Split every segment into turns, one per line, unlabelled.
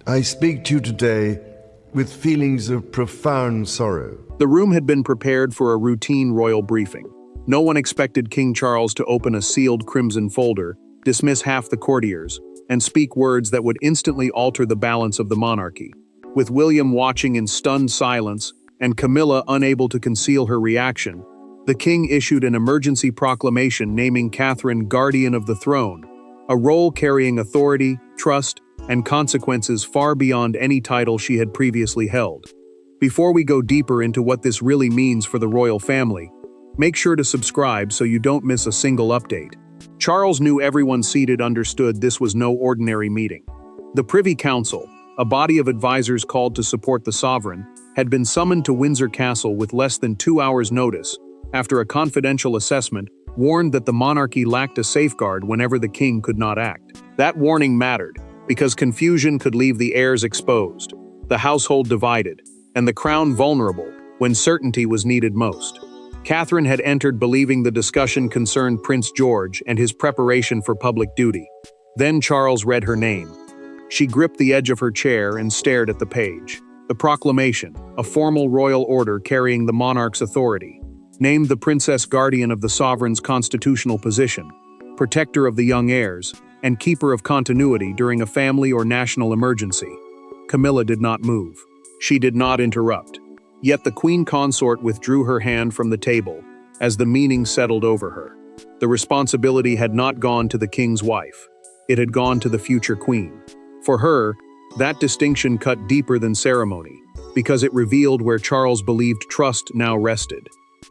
I speak to you today with feelings of profound sorrow.
The room had been prepared for a routine royal briefing. No one expected King Charles to open a sealed crimson folder, dismiss half the courtiers, and speak words that would instantly alter the balance of the monarchy. With William watching in stunned silence and Camilla unable to conceal her reaction, the king issued an emergency proclamation naming Catherine Guardian of the Throne, a role carrying authority, trust, and consequences far beyond any title she had previously held. Before we go deeper into what this really means for the royal family, make sure to subscribe so you don't miss a single update. Charles knew everyone seated understood this was no ordinary meeting. The Privy Council, a body of advisors called to support the sovereign, had been summoned to Windsor Castle with less than 2 hours' notice, after a confidential assessment warned that the monarchy lacked a safeguard whenever the king could not act. That warning mattered, because confusion could leave the heirs exposed, the household divided, and the crown vulnerable when certainty was needed most. Catherine had entered believing the discussion concerned Prince George and his preparation for public duty. Then Charles read her name. She gripped the edge of her chair and stared at the page. The proclamation, a formal royal order carrying the monarch's authority, named the princess guardian of the sovereign's constitutional position, protector of the young heirs, and keeper of continuity during a family or national emergency. Camilla did not move. She did not interrupt. Yet the queen consort withdrew her hand from the table as the meaning settled over her. The responsibility had not gone to the king's wife. It had gone to the future queen. For her, that distinction cut deeper than ceremony, because it revealed where Charles believed trust now rested.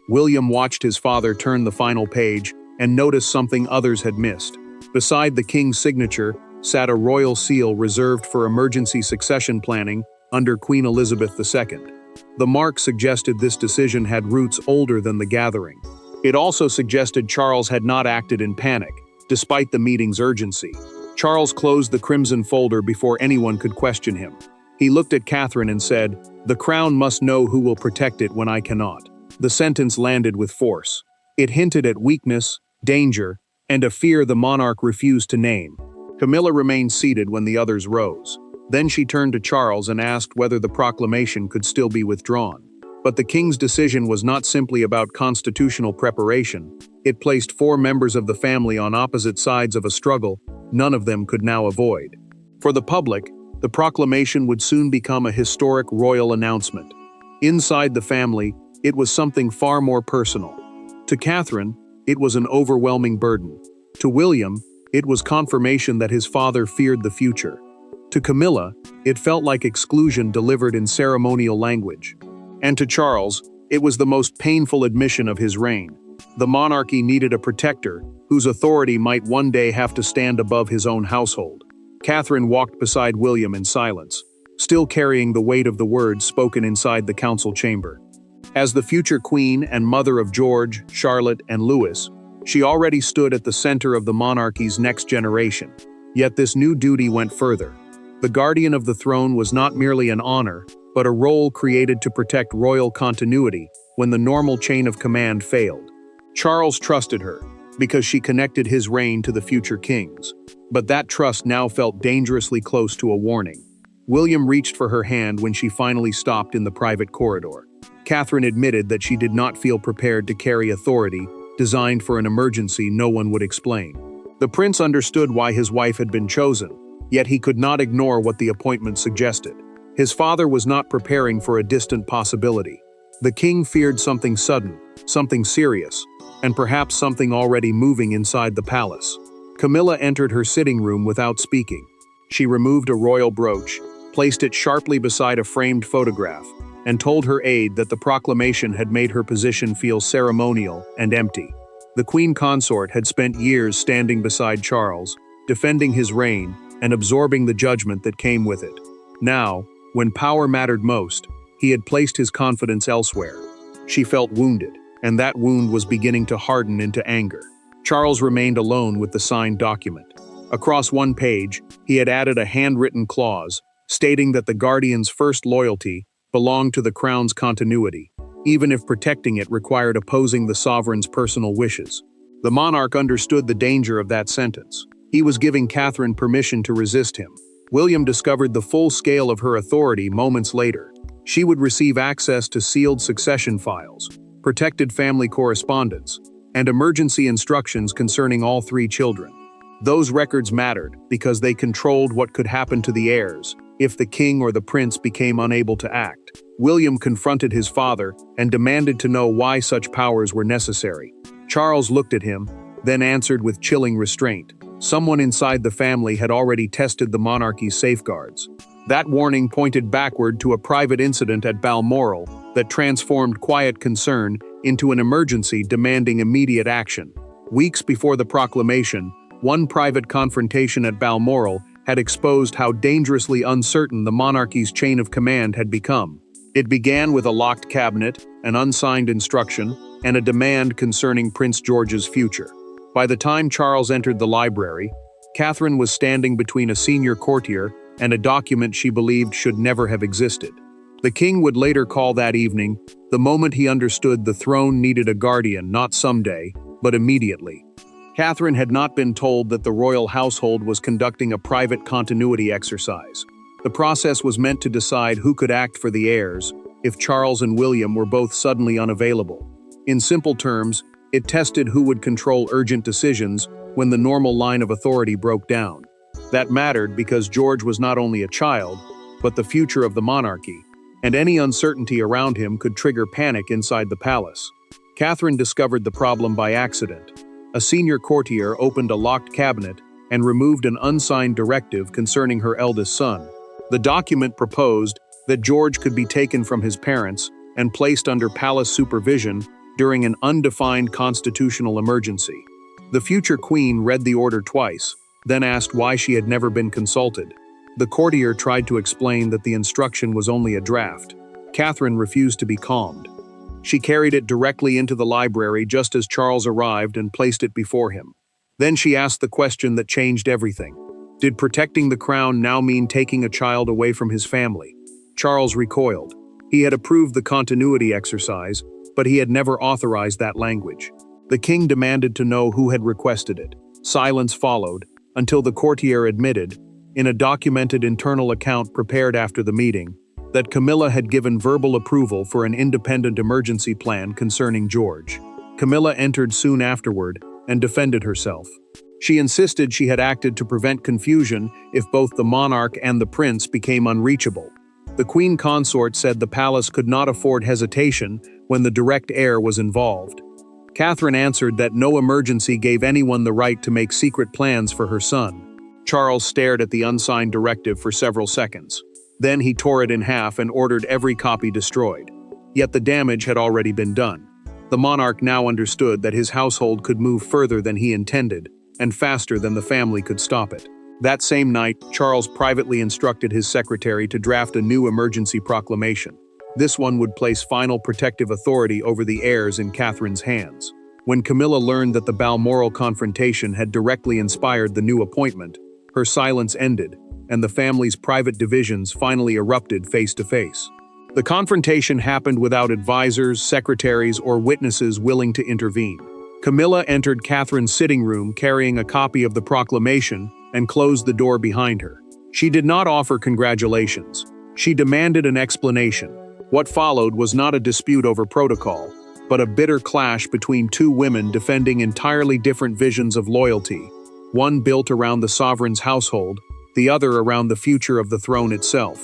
William watched his father turn the final page and noticed something others had missed. Beside the king's signature sat a royal seal reserved for emergency succession planning under Queen Elizabeth II. The mark suggested this decision had roots older than the gathering. It also suggested Charles had not acted in panic, despite the meeting's urgency. Charles closed the crimson folder before anyone could question him. He looked at Catherine and said, "The crown must know who will protect it when I cannot." The sentence landed with force. It hinted at weakness, danger, and a fear the monarch refused to name. Camilla remained seated when the others rose. Then she turned to Charles and asked whether the proclamation could still be withdrawn. But the king's decision was not simply about constitutional preparation. It placed 4 members of the family on opposite sides of a struggle none of them could now avoid. For the public, the proclamation would soon become a historic royal announcement. Inside the family, it was something far more personal. To Catherine, it was an overwhelming burden. To William, it was confirmation that his father feared the future. To Camilla, it felt like exclusion delivered in ceremonial language. And to Charles, it was the most painful admission of his reign. The monarchy needed a protector whose authority might one day have to stand above his own household. Catherine walked beside William in silence, still carrying the weight of the words spoken inside the council chamber. As the future queen and mother of George, Charlotte, and Louis, she already stood at the center of the monarchy's next generation. Yet this new duty went further. The guardian of the throne was not merely an honor, but a role created to protect royal continuity when the normal chain of command failed. Charles trusted her, because she connected his reign to the future kings. But that trust now felt dangerously close to a warning. William reached for her hand when she finally stopped in the private corridor. Catherine admitted that she did not feel prepared to carry authority designed for an emergency no one would explain. The prince understood why his wife had been chosen, yet he could not ignore what the appointment suggested. His father was not preparing for a distant possibility. The king feared something sudden, something serious, and perhaps something already moving inside the palace. Camilla entered her sitting room without speaking. She removed a royal brooch, placed it sharply beside a framed photograph, and told her aide that the proclamation had made her position feel ceremonial and empty. The queen consort had spent years standing beside Charles, defending his reign and absorbing the judgment that came with it. Now, when power mattered most, he had placed his confidence elsewhere. She felt wounded, and that wound was beginning to harden into anger. Charles remained alone with the signed document. Across one page, he had added a handwritten clause, stating that the guardian's first loyalty belonged to the crown's continuity, even if protecting it required opposing the sovereign's personal wishes. The monarch understood the danger of that sentence. He was giving Catherine permission to resist him. William discovered the full scale of her authority moments later. She would receive access to sealed succession files, protected family correspondence, and emergency instructions concerning all three children. Those records mattered because they controlled what could happen to the heirs if the king or the prince became unable to act. William confronted his father and demanded to know why such powers were necessary. Charles looked at him, then answered with chilling restraint. Someone inside the family had already tested the monarchy's safeguards. That warning pointed backward to a private incident at Balmoral that transformed quiet concern into an emergency demanding immediate action. Weeks before the proclamation, one private confrontation at Balmoral had exposed how dangerously uncertain the monarchy's chain of command had become. It began with a locked cabinet, an unsigned instruction, and a demand concerning Prince George's future. By the time Charles entered the library, Catherine was standing between a senior courtier and a document she believed should never have existed. The king would later call that evening the moment he understood the throne needed a guardian not someday, but immediately. Catherine had not been told that the royal household was conducting a private continuity exercise. The process was meant to decide who could act for the heirs if Charles and William were both suddenly unavailable. In simple terms, it tested who would control urgent decisions when the normal line of authority broke down. That mattered because George was not only a child, but the future of the monarchy, and any uncertainty around him could trigger panic inside the palace. Catherine discovered the problem by accident. A senior courtier opened a locked cabinet and removed an unsigned directive concerning her eldest son. The document proposed that George could be taken from his parents and placed under palace supervision during an undefined constitutional emergency. The future queen read the order twice, then asked why she had never been consulted. The courtier tried to explain that the instruction was only a draft. Catherine refused to be calmed. She carried it directly into the library just as Charles arrived and placed it before him. Then she asked the question that changed everything. Did protecting the crown now mean taking a child away from his family? Charles recoiled. He had approved the continuity exercise, but he had never authorized that language. The king demanded to know who had requested it. Silence followed, until the courtier admitted, in a documented internal account prepared after the meeting, that Camilla had given verbal approval for an independent emergency plan concerning George. Camilla entered soon afterward and defended herself. She insisted she had acted to prevent confusion if both the monarch and the prince became unreachable. The queen consort said the palace could not afford hesitation when the direct heir was involved. Catherine answered that no emergency gave anyone the right to make secret plans for her son. Charles stared at the unsigned directive for several seconds. Then he tore it in half and ordered every copy destroyed. Yet the damage had already been done. The monarch now understood that his household could move further than he intended, and faster than the family could stop it. That same night, Charles privately instructed his secretary to draft a new emergency proclamation. This one would place final protective authority over the heirs in Catherine's hands. When Camilla learned that the Balmoral confrontation had directly inspired the new appointment, her silence ended, and the family's private divisions finally erupted face to face. The confrontation happened without advisors, secretaries, or witnesses willing to intervene. Camilla entered Catherine's sitting room carrying a copy of the proclamation and closed the door behind her. She did not offer congratulations. She demanded an explanation. What followed was not a dispute over protocol, but a bitter clash between two women defending entirely different visions of loyalty, one built around the sovereign's household, the other around the future of the throne itself.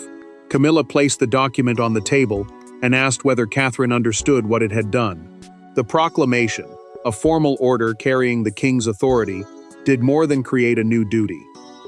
Camilla placed the document on the table and asked whether Catherine understood what it had done. The proclamation, a formal order carrying the king's authority, did more than create a new duty.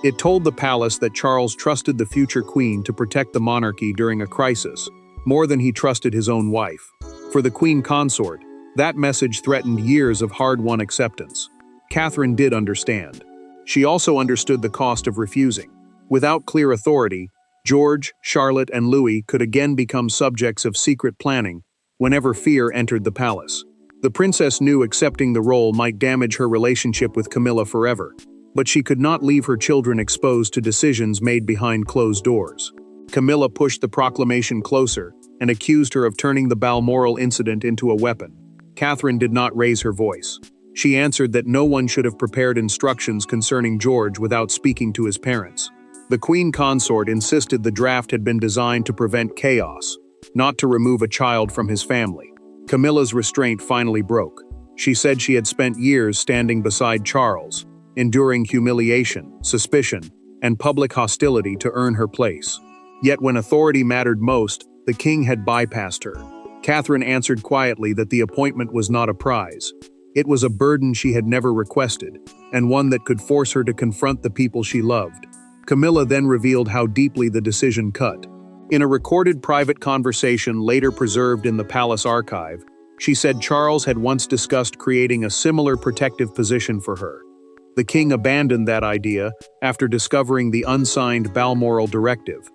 It told the palace that Charles trusted the future queen to protect the monarchy during a crisis, more than he trusted his own wife. For the queen consort, that message threatened years of hard-won acceptance. Catherine did understand. She also understood the cost of refusing. Without clear authority, George, Charlotte, and Louis could again become subjects of secret planning whenever fear entered the palace. The princess knew accepting the role might damage her relationship with Camilla forever, but she could not leave her children exposed to decisions made behind closed doors. Camilla pushed the proclamation closer and accused her of turning the Balmoral incident into a weapon. Catherine did not raise her voice. She answered that no one should have prepared instructions concerning George without speaking to his parents. The queen consort insisted the draft had been designed to prevent chaos, not to remove a child from his family. Camilla's restraint finally broke. She said she had spent years standing beside Charles, enduring humiliation, suspicion, and public hostility to earn her place. Yet when authority mattered most, the king had bypassed her. Catherine answered quietly that the appointment was not a prize. It was a burden she had never requested, and one that could force her to confront the people she loved. Camilla then revealed how deeply the decision cut. In a recorded private conversation later preserved in the palace archive, she said Charles had once discussed creating a similar protective position for her. The king abandoned that idea after discovering the unsigned Balmoral directive.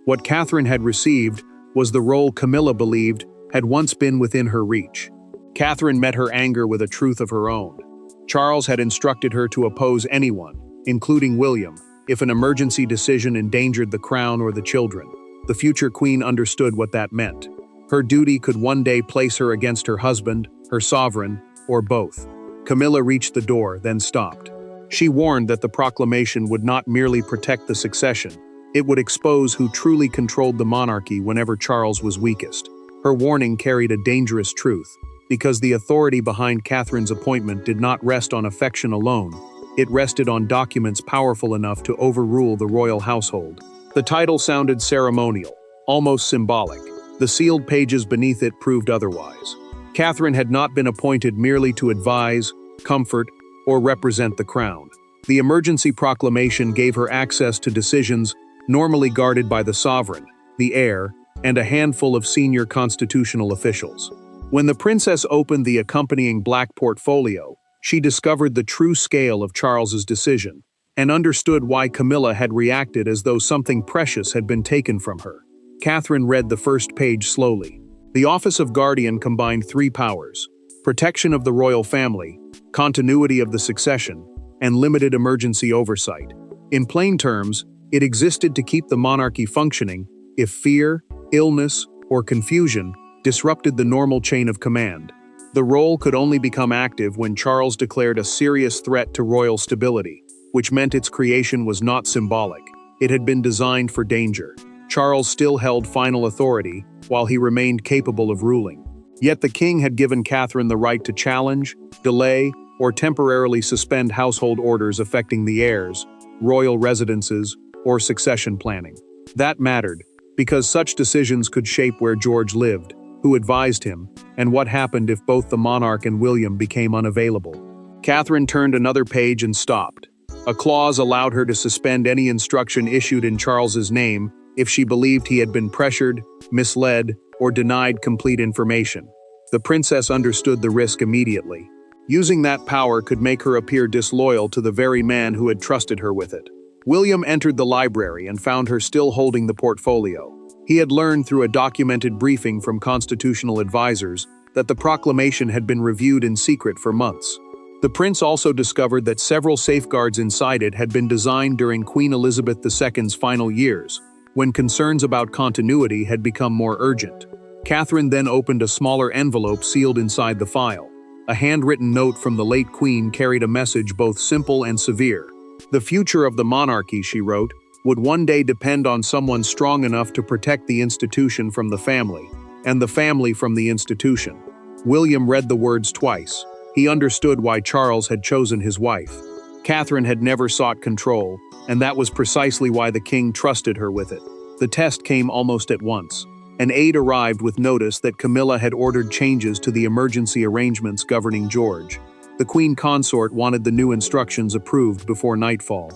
What Catherine had received was the role Camilla believed had once been within her reach. Catherine met her anger with a truth of her own. Charles had instructed her to oppose anyone, including William, if an emergency decision endangered the crown or the children. The future queen understood what that meant. Her duty could one day place her against her husband, her sovereign, or both. Camilla reached the door, then stopped. She warned that the proclamation would not merely protect the succession, it would expose who truly controlled the monarchy whenever Charles was weakest. Her warning carried a dangerous truth, because the authority behind Catherine's appointment did not rest on affection alone. It rested on documents powerful enough to overrule the royal household. The title sounded ceremonial, almost symbolic. The sealed pages beneath it proved otherwise. Catherine had not been appointed merely to advise, comfort, or represent the crown. The emergency proclamation gave her access to decisions normally guarded by the sovereign, the heir, and a handful of senior constitutional officials. When the princess opened the accompanying black portfolio, she discovered the true scale of Charles's decision and understood why Camilla had reacted as though something precious had been taken from her. Catherine read the first page slowly. The office of guardian combined three powers: protection of the royal family, continuity of the succession, and limited emergency oversight. In plain terms, it existed to keep the monarchy functioning if fear, illness, or confusion disrupted the normal chain of command. The role could only become active when Charles declared a serious threat to royal stability, which meant its creation was not symbolic. It had been designed for danger. Charles still held final authority, while he remained capable of ruling. Yet the king had given Catherine the right to challenge, delay, or temporarily suspend household orders affecting the heirs, royal residences, or succession planning. That mattered, because such decisions could shape where George lived, who advised him, and what happened if both the monarch and William became unavailable. Catherine turned another page and stopped. A clause allowed her to suspend any instruction issued in Charles's name if she believed he had been pressured, misled, or denied complete information. The princess understood the risk immediately. Using that power could make her appear disloyal to the very man who had trusted her with it. William entered the library and found her still holding the portfolio. He had learned through a documented briefing from constitutional advisors that the proclamation had been reviewed in secret for months. The prince also discovered that several safeguards inside it had been designed during Queen Elizabeth II's final years, when concerns about continuity had become more urgent. Catherine then opened a smaller envelope sealed inside the file. A handwritten note from the late queen carried a message both simple and severe. The future of the monarchy, she wrote, would one day depend on someone strong enough to protect the institution from the family, and the family from the institution. William read the words twice. He understood why Charles had chosen his wife. Catherine had never sought control, and that was precisely why the king trusted her with it. The test came almost at once. An aide arrived with notice that Camilla had ordered changes to the emergency arrangements governing George. The queen consort wanted the new instructions approved before nightfall.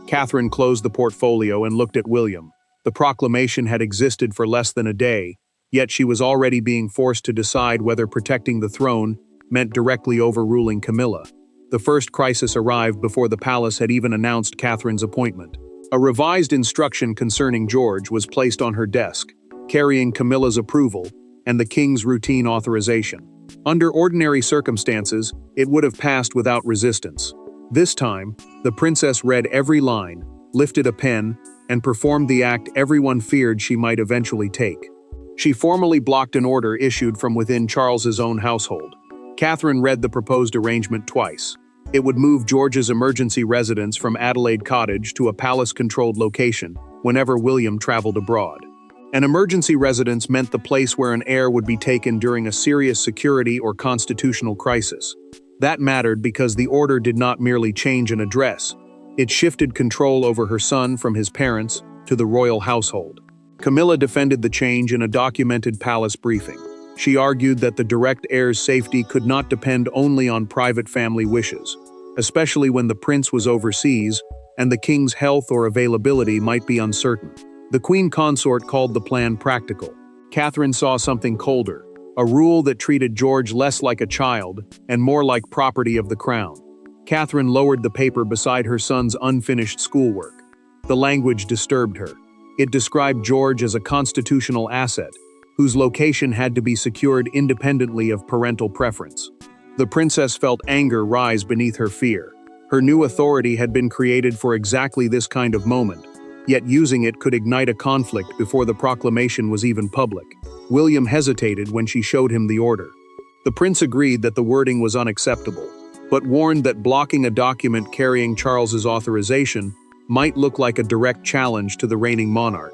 Catherine closed the portfolio and looked at William. The proclamation had existed for less than a day, yet she was already being forced to decide whether protecting the throne meant directly overruling Camilla. The first crisis arrived before the palace had even announced Catherine's appointment. A revised instruction concerning George was placed on her desk, carrying Camilla's approval and the king's routine authorization. Under ordinary circumstances, it would have passed without resistance. This time, the princess read every line, lifted a pen, and performed the act everyone feared she might eventually take. She formally blocked an order issued from within Charles's own household. Catherine read the proposed arrangement twice. It would move George's emergency residence from Adelaide Cottage to a palace-controlled location whenever William traveled abroad. An emergency residence meant the place where an heir would be taken during a serious security or constitutional crisis. That mattered because the order did not merely change an address. It shifted control over her son from his parents to the royal household. Camilla defended the change in a documented palace briefing. She argued that the direct heir's safety could not depend only on private family wishes, especially when the prince was overseas and the king's health or availability might be uncertain. The queen consort called the plan practical. Catherine saw something colder, a rule that treated George less like a child and more like property of the crown. Catherine lowered the paper beside her son's unfinished schoolwork. The language disturbed her. It described George as a constitutional asset, whose location had to be secured independently of parental preference. The princess felt anger rise beneath her fear. Her new authority had been created for exactly this kind of moment, yet using it could ignite a conflict before the proclamation was even public. William hesitated when she showed him the order. The prince agreed that the wording was unacceptable, but warned that blocking a document carrying Charles's authorization might look like a direct challenge to the reigning monarch.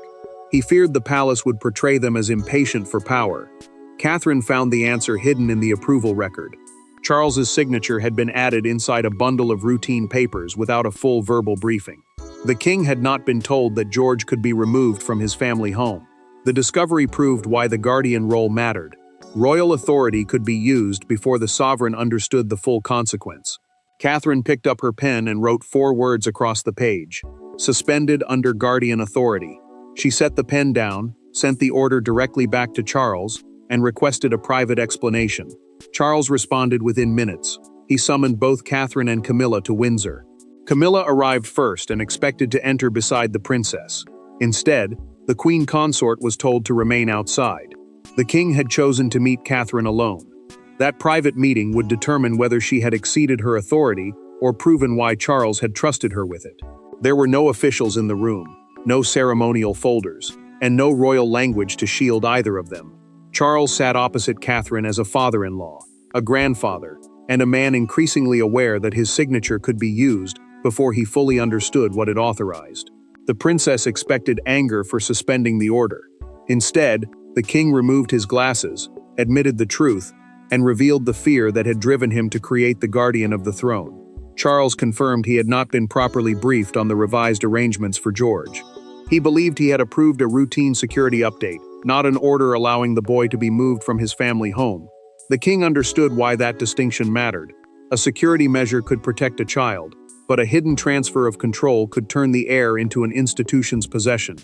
He feared the palace would portray them as impatient for power. Catherine found the answer hidden in the approval record. Charles's signature had been added inside a bundle of routine papers without a full verbal briefing. The king had not been told that George could be removed from his family home. The discovery proved why the guardian role mattered. Royal authority could be used before the sovereign understood the full consequence. Catherine picked up her pen and wrote 4 words across the page: suspended under guardian authority. She set the pen down, sent the order directly back to Charles, and requested a private explanation. Charles responded within minutes. He summoned both Catherine and Camilla to Windsor. Camilla arrived first and expected to enter beside the princess. Instead, the queen consort was told to remain outside. The king had chosen to meet Catherine alone. That private meeting would determine whether she had exceeded her authority or proven why Charles had trusted her with it. There were no officials in the room, no ceremonial folders, and no royal language to shield either of them. Charles sat opposite Catherine as a father-in-law, a grandfather, and a man increasingly aware that his signature could be used before he fully understood what it authorized. The princess expected anger for suspending the order. Instead, the king removed his glasses, admitted the truth, and revealed the fear that had driven him to create the guardian of the throne. Charles confirmed he had not been properly briefed on the revised arrangements for George. He believed he had approved a routine security update, not an order allowing the boy to be moved from his family home. The king understood why that distinction mattered. A security measure could protect a child, but a hidden transfer of control could turn the heir into an institution's possession.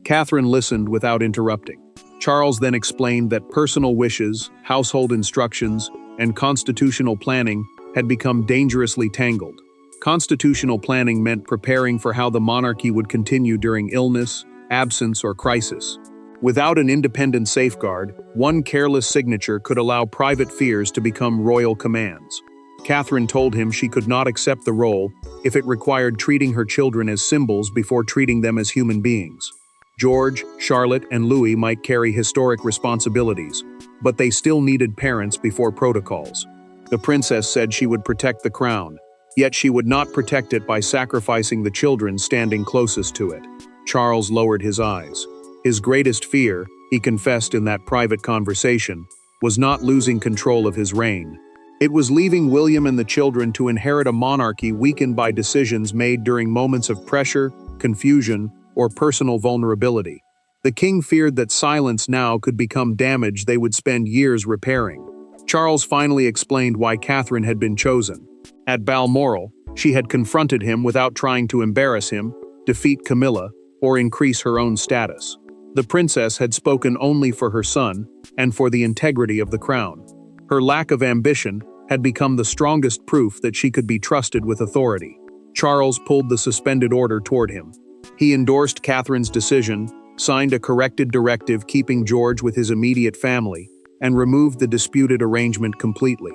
Catherine listened without interrupting. Charles then explained that personal wishes, household instructions, and constitutional planning had become dangerously tangled. Constitutional planning meant preparing for how the monarchy would continue during illness, absence, or crisis. Without an independent safeguard, one careless signature could allow private fears to become royal commands. Catherine told him she could not accept the role if it required treating her children as symbols before treating them as human beings. George, Charlotte, and Louis might carry historic responsibilities, but they still needed parents before protocols. The princess said she would protect the crown, yet she would not protect it by sacrificing the children standing closest to it. Charles lowered his eyes. His greatest fear, he confessed in that private conversation, was not losing control of his reign. It was leaving William and the children to inherit a monarchy weakened by decisions made during moments of pressure, confusion, or personal vulnerability. The king feared that silence now could become damage they would spend years repairing. Charles finally explained why Catherine had been chosen. At Balmoral, she had confronted him without trying to embarrass him, defeat Camilla, or increase her own status. The princess had spoken only for her son and for the integrity of the crown. Her lack of ambition had become the strongest proof that she could be trusted with authority. Charles pulled the suspended order toward him. He endorsed Catherine's decision, signed a corrected directive keeping George with his immediate family, and removed the disputed arrangement completely.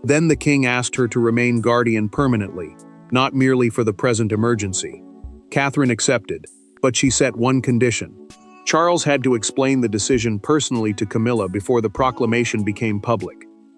Then the king asked her to remain guardian permanently, not merely for the present emergency. Catherine accepted, but she set one condition. Charles had to explain the decision personally to Camilla before the proclamation became public.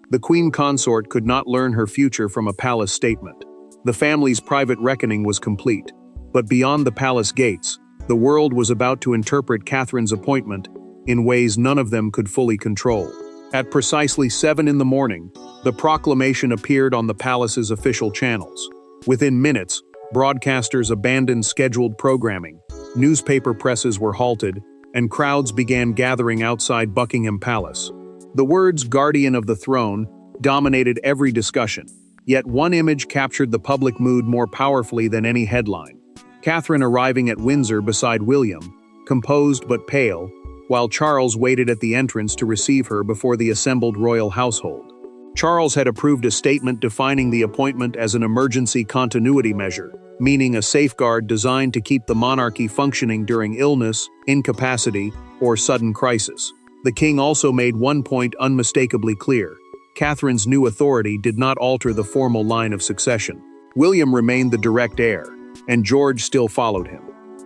The queen consort could not learn her future from a palace statement. The family's private reckoning was complete. But beyond the palace gates, the world was about to interpret Catherine's appointment in ways none of them could fully control. At precisely 7 in the morning, the proclamation appeared on the palace's official channels. Within minutes, broadcasters abandoned scheduled programming, newspaper presses were halted, and crowds began gathering outside Buckingham Palace. The words "Guardian of the Throne" dominated every discussion, yet one image captured the public mood more powerfully than any headline. Catherine arriving at Windsor beside William, composed but pale, while Charles waited at the entrance to receive her before the assembled royal household. Charles had approved a statement defining the appointment as an emergency continuity measure, meaning a safeguard designed to keep the monarchy functioning during illness, incapacity, or sudden crisis. The king also made one point unmistakably clear: Catherine's new authority did not alter the formal line of succession. William remained the direct heir, and George still followed him.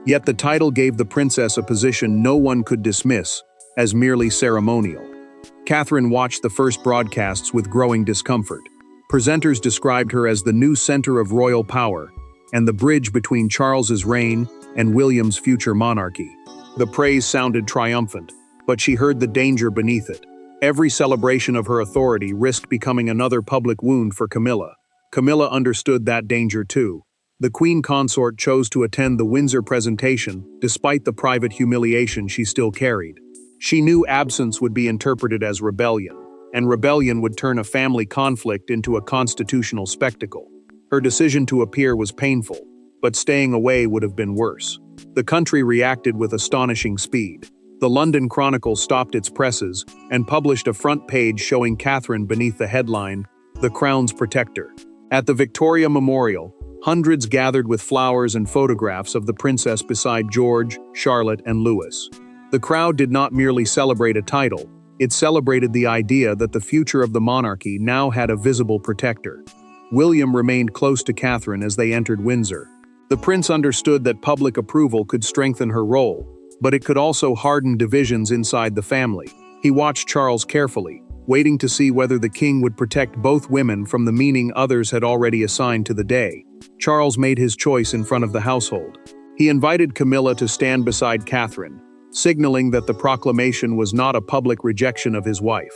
Yet the title gave the princess a position no one could dismiss as merely ceremonial. Catherine watched the first broadcasts with growing discomfort. Presenters described her as the new center of royal power and the bridge between Charles's reign and William's future monarchy. The praise sounded triumphant, but she heard the danger beneath it. Every celebration of her authority risked becoming another public wound for Camilla. Camilla understood that danger too. The Queen Consort chose to attend the Windsor presentation, despite the private humiliation she still carried. She knew absence would be interpreted as rebellion, and rebellion would turn a family conflict into a constitutional spectacle. Her decision to appear was painful, but staying away would have been worse. The country reacted with astonishing speed. The London Chronicle stopped its presses and published a front page showing Catherine beneath the headline, "The Crown's Protector." At the Victoria Memorial, hundreds gathered with flowers and photographs of the princess beside George, Charlotte, and Louis. The crowd did not merely celebrate a title, it celebrated the idea that the future of the monarchy now had a visible protector. William remained close to Catherine as they entered Windsor. The prince understood that public approval could strengthen her role, but it could also harden divisions inside the family. He watched Charles carefully, waiting to see whether the king would protect both women from the meaning others had already assigned to the day. Charles made his choice in front of the household. He invited Camilla to stand beside Catherine, signaling that the proclamation was not a public rejection of his wife.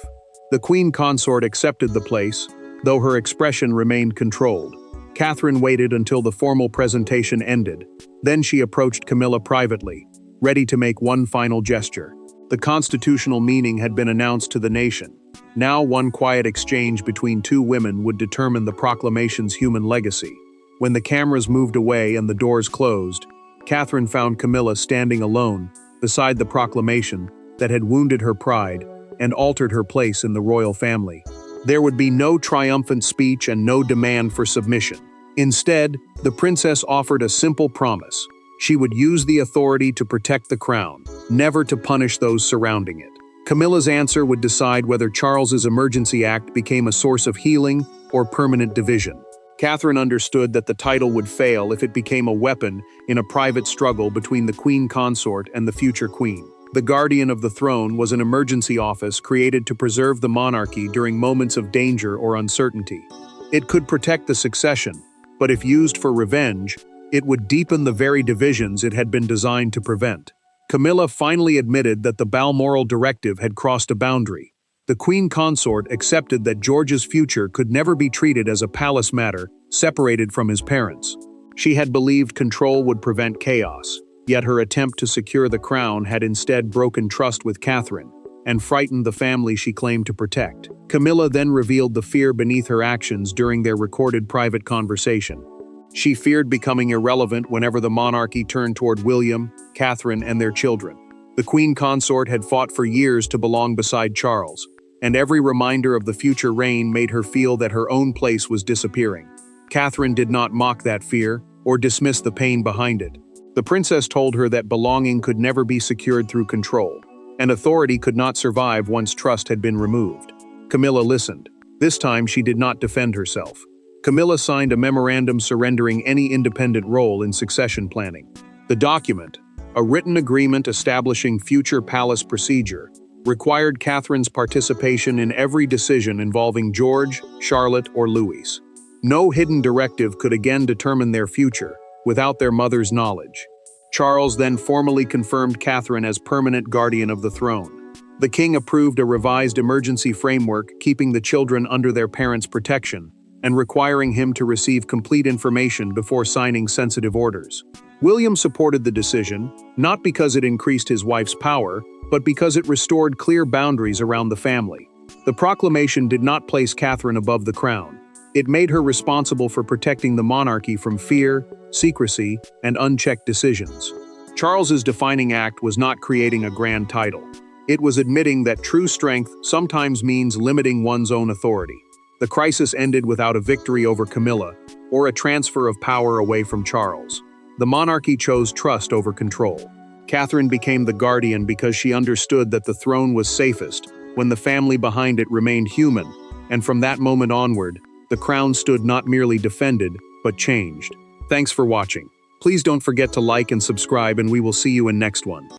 The Queen Consort accepted the place, though her expression remained controlled. Catherine waited until the formal presentation ended. Then she approached Camilla privately, ready to make one final gesture. The constitutional meaning had been announced to the nation. Now one quiet exchange between two women would determine the proclamation's human legacy. When the cameras moved away and the doors closed, Catherine found Camilla standing alone beside the proclamation that had wounded her pride and altered her place in the royal family. There would be no triumphant speech and no demand for submission. Instead, the princess offered a simple promise. She would use the authority to protect the crown, never to punish those surrounding it. Camilla's answer would decide whether Charles's Emergency Act became a source of healing or permanent division. Catherine understood that the title would fail if it became a weapon in a private struggle between the Queen Consort and the future queen. The Guardian of the Throne was an emergency office created to preserve the monarchy during moments of danger or uncertainty. It could protect the succession, but if used for revenge, it would deepen the very divisions it had been designed to prevent. Camilla finally admitted that the Balmoral directive had crossed a boundary. The Queen Consort accepted that George's future could never be treated as a palace matter, separated from his parents. She had believed control would prevent chaos, yet her attempt to secure the crown had instead broken trust with Catherine and frightened the family she claimed to protect. Camilla then revealed the fear beneath her actions during their recorded private conversation. She feared becoming irrelevant whenever the monarchy turned toward William, Catherine, and their children. The Queen Consort had fought for years to belong beside Charles, and every reminder of the future reign made her feel that her own place was disappearing. Catherine did not mock that fear or dismiss the pain behind it. The princess told her that belonging could never be secured through control, and authority could not survive once trust had been removed. Camilla listened. This time she did not defend herself. Camilla signed a memorandum surrendering any independent role in succession planning. The document, a written agreement establishing future palace procedure, required Catherine's participation in every decision involving George, Charlotte, or Louis. No hidden directive could again determine their future, without their mother's knowledge. Charles then formally confirmed Catherine as permanent guardian of the throne. The king approved a revised emergency framework keeping the children under their parents' protection, and requiring him to receive complete information before signing sensitive orders. William supported the decision, not because it increased his wife's power, but because it restored clear boundaries around the family. The proclamation did not place Catherine above the crown. It made her responsible for protecting the monarchy from fear, secrecy, and unchecked decisions. Charles's defining act was not creating a grand title. It was admitting that true strength sometimes means limiting one's own authority. The crisis ended without a victory over Camilla, or a transfer of power away from Charles. The monarchy chose trust over control. Catherine became the guardian because she understood that the throne was safest when the family behind it remained human, and from that moment onward, the crown stood not merely defended, but changed. Thanks for watching. Please don't forget to like and subscribe, and we will see you in next one.